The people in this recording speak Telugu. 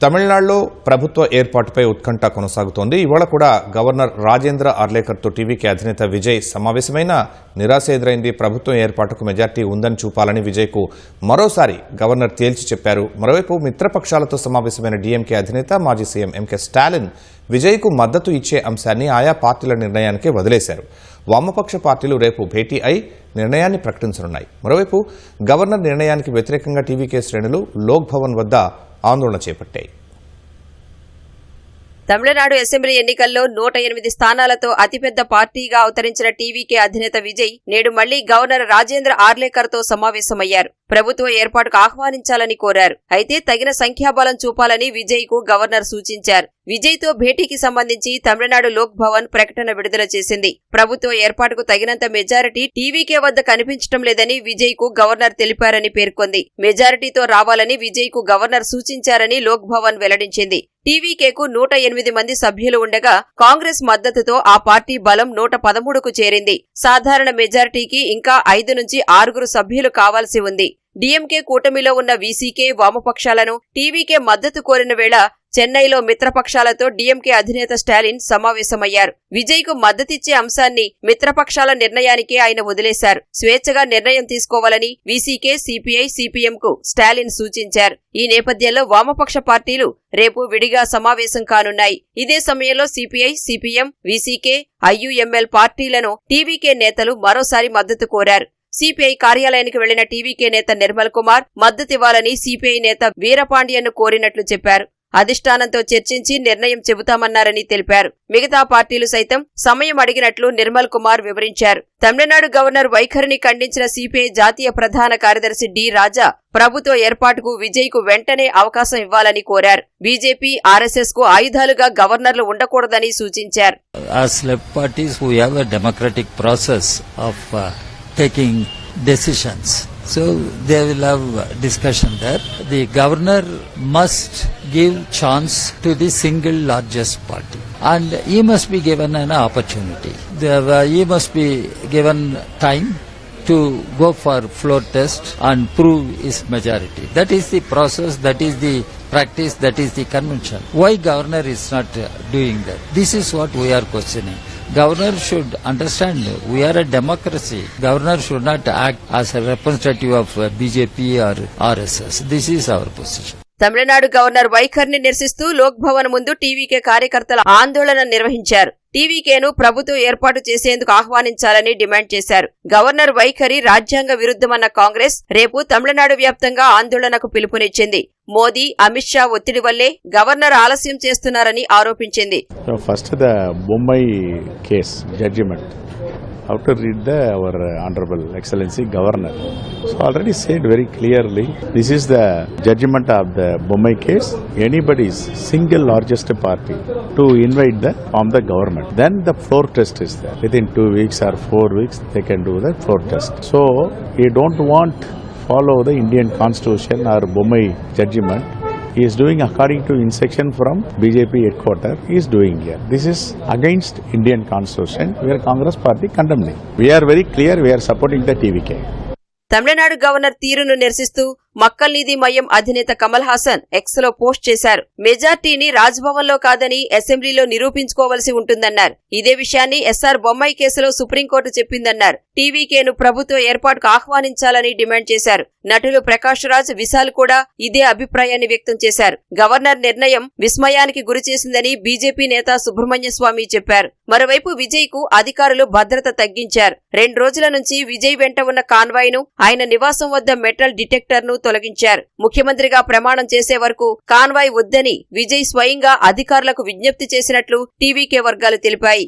తమిళనాడులో ప్రభుత్వ ఏర్పాటుపై ఉత్కంఠ కొనసాగుతోంది. ఇవాళ కూడా గవర్నర్ రాజేంద్ర ఆర్లేకర్తో టీవీకే అధినేత విజయ్ సమావేశమైన నిరాశ ఎదురైంది. ప్రభుత్వం ఏర్పాటుకు మెజార్టీ ఉందని చూపాలని విజయ్కు మరోసారి గవర్నర్ తేల్చి చెప్పారు. మరోవైపు మిత్రపక్షాలతో సమావేశమైన డీఎంకే అధినేత మాజీ సీఎం ఎంకే స్టాలిన్ విజయ్కు మద్దతు ఇచ్చే అంశాన్ని ఆయా పార్టీల నిర్ణయానికే వదిలేశారు. వామపక్ష పార్టీలు రేపు భేటీ అయి నిర్ణయాన్ని ప్రకటించనున్నాయి. మరోవైపు గవర్నర్ నిర్ణయానికి వ్యతిరేకంగా టీవీకే శ్రేణులు లోక్ భవన్ వద్ద ఆందోళన చేపట్టాయి. తమిళనాడు అసెంబ్లీ ఎన్నికల్లో 108 స్థానాలతో అతిపెద్ద పార్టీగా అవతరించిన టీవీకే అధినేత విజయ్ నేడు మళ్లీ గవర్నర్ రాజేంద్ర ఆర్లేకర్తో సమావేశమయ్యారు. ప్రభుత్వ ఏర్పాటుకు ఆహ్వానించాలని కోరారు. అయితే తగిన సంఖ్యాబలం చూపాలని విజయ్కు గవర్నర్ సూచించారు. విజయ్తో భేటీకి సంబంధించి తమిళనాడు లోక్ భవన్ ప్రకటన విడుదల చేసింది. ప్రభుత్వ ఏర్పాటుకు తగినంత మెజారిటీ టీవీకే వద్ద కనిపించడం లేదని విజయ్కు గవర్నర్ తెలిపారని పేర్కొంది. మెజారిటీతో రావాలని విజయ్కు గవర్నర్ సూచించారని లోక్ భవన్ వెల్లడించింది. టీవీకేకు 108 మంది సభ్యులు ఉండగా కాంగ్రెస్ మద్దతుతో ఆ పార్టీ బలం 113కు చేరింది. సాధారణ మెజారిటీకి ఇంకా 5 నుంచి 6 సభ్యులు కావాల్సి ఉంది. డీఎంకే కూటమిలో ఉన్న వీసీకే వామపక్షాలను టీవీకే మద్దతు కోరిన వేళ చెన్నైలో మిత్రపక్షాలతో డీఎంకే అధినేత స్టాలిన్ సమావేశమయ్యారు. విజయ్కు మద్దతిచ్చే అంశాన్ని మిత్రపక్షాల నిర్ణయానికే ఆయన వదిలేశారు. స్వేచ్ఛగా నిర్ణయం తీసుకోవాలని వీసీకే, సిపిఐ, సిపిఎంకు స్టాలిన్ సూచించారు. ఈ నేపథ్యంలో వామపక్ష పార్టీలు రేపు విడిగా సమావేశం కానున్నాయి. ఇదే సమయంలో సిపిఐ, సిపిఎం, వీసీకే, ఐయుఎంఎల్ పార్టీలను టీవీకే నేతలు మరోసారి మద్దతు కోరారు. సిపిఐ కార్యాలయానికి వెళ్లిన టీవీకే నేత నిర్మల్ కుమార్ మద్దతివ్వాలని సిపిఐ నేత వీరపాండియన్ను కోరినట్లు చెప్పారు. అధిష్టానంతో చర్చించి నిర్ణయం చెబుతామన్నారని తెలిపారు. మిగతా పార్టీలు సైతం సమయం అడిగినట్లు నిర్మల్ కుమార్ వివరించారు. తమిళనాడు గవర్నర్ వైఖరిని ఖండించిన సిపిఐ జాతీయ ప్రధాన కార్యదర్శి డి రాజా ప్రభుత్వ ఏర్పాటుకు విజయ్కు వెంటనే అవకాశం ఇవ్వాలని కోరారు. బీజేపీ, ఆర్ఎస్ఎస్ కు ఆయుధాలుగా గవర్నర్లు ఉండకూడదని సూచించారు. Taking decisions. So they will have discussion there. The governor must give chance to the single largest party and he must be given an opportunity. He must be given time to go for floor test and prove his majority. That is the process, that is the practice, that is the convention. Why governor is not doing that? This is what we are questioning. Governor should understand we are a democracy. Governor should not act as a representative of BJP or RSS. This is our position. Tamil Nadu governor వైఖరిని నిరసిస్తూ లోక్ భవన్ ముందు టీవీకే కార్యకర్తల ఆందోళన నిర్వహించారు. టీవీకేను ప్రభుత్వం ఏర్పాటు చేసేందుకు ఆహ్వానించాలని డిమాండ్ చేశారు. గవర్నర్ వైఖరి రాజ్యాంగ విరుద్ధమన్న కాంగ్రెస్ రేపు తమిళనాడు వ్యాప్తంగా ఆందోళనకు పిలుపునిచ్చింది. మోదీ, అమిత్ షా ఒత్తిడి వల్లే గవర్నర్ ఆలస్యం చేస్తున్నారని ఆరోపించింది. First the Bommai case judgement how to read our Honorable Excellency Governor. So already said very clearly, this is the judgment of the Bombay case. Anybody's single largest party to invite from the government. Then the floor test is there. Within 2 weeks or 4 weeks, they can do the floor test. So we don't want follow the Indian Constitution or Bombay judgment. He is doing according to instruction from BJP headquarters. He is doing here. This is against Indian Constitution. We are Congress party condemning. We are very clear. We are supporting the TVK. Tamil Nadu governor తీరును నిరసిస్తూ మక్కల్ నీతి మయ్యం అధినేత కమల్ హాసన్ ఎక్స్ లో పోస్ట్ చేశారు. మెజార్టీని రాజ్భవన్ లో కాదని అసెంబ్లీలో నిరూపించుకోవలసి ఉంటుందన్నారు. ఇదే విషయాన్ని ఎస్ఆర్ బొమ్మాయి కేసులో సుప్రీంకోర్టు చెప్పిందన్నారు. టీవీకేను ప్రభుత్వ ఏర్పాటుకు ఆహ్వానించాలని డిమాండ్ చేశారు. నటులు ప్రకాష్ రాజ్, విశాల్ కూడా ఇదే అభిప్రాయాన్ని వ్యక్తం చేశారు. గవర్నర్ నిర్ణయం విస్మయానికి గురిచేసిందని బీజేపీ నేత సుబ్రహ్మణ్య స్వామి చెప్పారు. మరోవైపు విజయ్ కు అధికారులు భద్రత తగ్గించారు. 2 రోజుల నుంచి విజయ్ వెంట ఉన్న కాన్వాయ్ ను ఆయన నివాసం వద్ద మెటల్ డిటెక్టర్ ను తొలగించారు. ముఖ్యమంత్రిగా ప్రమాణం చేసే వరకు కాన్వాయ్ వద్దని విజయ్ స్వయంగా అధికారులకు విజ్ఞప్తి చేసినట్లు టీవీకే వర్గాలు తెలిపాయి.